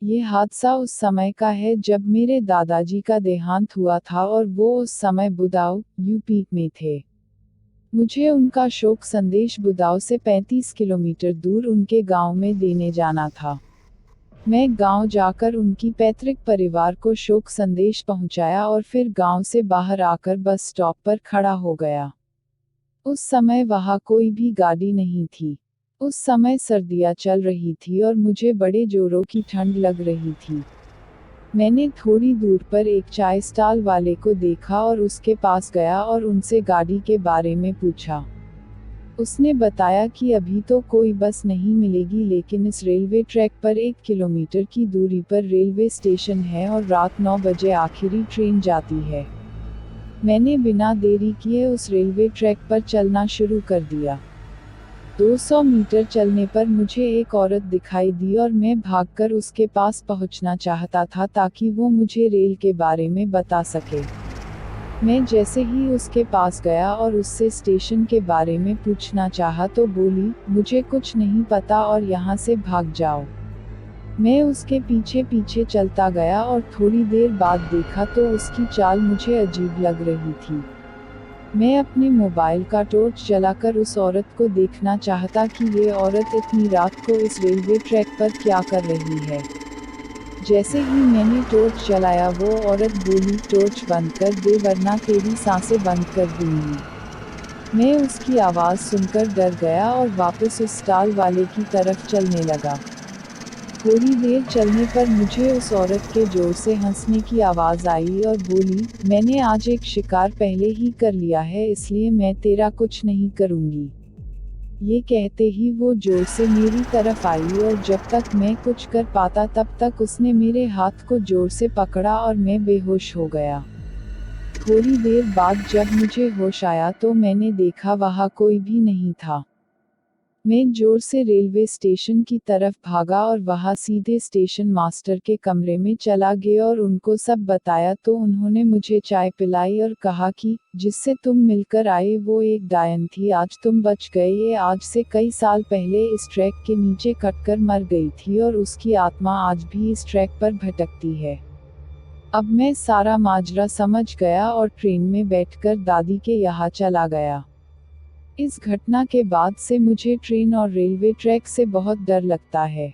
ये हादसा उस समय का है जब मेरे दादाजी का देहांत हुआ था और वो उस समय बुदाऊ, यूपी में थे। मुझे उनका शोक संदेश बुदाऊ से 35 किलोमीटर दूर उनके गांव में देने जाना था। मैं गांव जाकर उनकी पैतृक परिवार को शोक संदेश पहुंचाया और फिर गांव से बाहर आकर बस स्टॉप पर खड़ा हो गया। उस समय वहां कोई भी गाड़ी नहीं थी। उस समय सर्दियां चल रही थी और मुझे बड़े जोरों की ठंड लग रही थी। मैंने थोड़ी दूर पर एक चाय स्टॉल वाले को देखा और उसके पास गया और उनसे गाड़ी के बारे में पूछा। उसने बताया कि अभी तो कोई बस नहीं मिलेगी, लेकिन इस रेलवे ट्रैक पर 1 किलोमीटर की दूरी पर रेलवे स्टेशन है और रात 9 बजे आखिरी ट्रेन जाती है। मैंने बिना देरी किए उस रेलवे ट्रैक पर चलना शुरू कर दिया। 200 मीटर चलने पर मुझे एक औरत दिखाई दी और मैं भागकर उसके पास पहुंचना चाहता था ताकि वो मुझे रेल के बारे में बता सके। मैं जैसे ही उसके पास गया और उससे स्टेशन के बारे में पूछना चाहा तो बोली, मुझे कुछ नहीं पता और यहाँ से भाग जाओ। मैं उसके पीछे पीछे चलता गया और थोड़ी देर बाद देखा तो उसकी चाल मुझे अजीब लग रही थी। मैं अपने मोबाइल का टॉर्च जलाकर उस औरत को देखना चाहता कि ये औरत इतनी रात को इस रेलवे ट्रैक पर क्या कर रही है। जैसे ही मैंने टॉर्च जलाया वो औरत बोली, टॉर्च बंद कर दे वरना तेरी सांसें बंद कर दूंगी। मैं उसकी आवाज़ सुनकर डर गया और वापस उस स्टॉल वाले की तरफ चलने लगा। थोड़ी देर चलने पर मुझे उस औरत के जोर से हंसने की आवाज़ आई और बोली, मैंने आज एक शिकार पहले ही कर लिया है इसलिए मैं तेरा कुछ नहीं करूँगी। ये कहते ही वो जोर से मेरी तरफ आई और जब तक मैं कुछ कर पाता तब तक उसने मेरे हाथ को जोर से पकड़ा और मैं बेहोश हो गया। थोड़ी देर बाद जब मुझे होश आया तो मैंने देखा वहाँ कोई भी नहीं था। मैं जोर से रेलवे स्टेशन की तरफ भागा और वहां सीधे स्टेशन मास्टर के कमरे में चला गया और उनको सब बताया तो उन्होंने मुझे चाय पिलाई और कहा कि जिससे तुम मिलकर आए वो एक डायन थी, आज तुम बच गए। ये आज से कई साल पहले इस ट्रैक के नीचे कटकर मर गई थी और उसकी आत्मा आज भी इस ट्रैक पर भटकती है। अब मैं सारा माजरा समझ गया और ट्रेन में बैठकर दादी के यहाँ चला गया। इस घटना के बाद से मुझे ट्रेन और रेलवे ट्रैक से बहुत डर लगता है।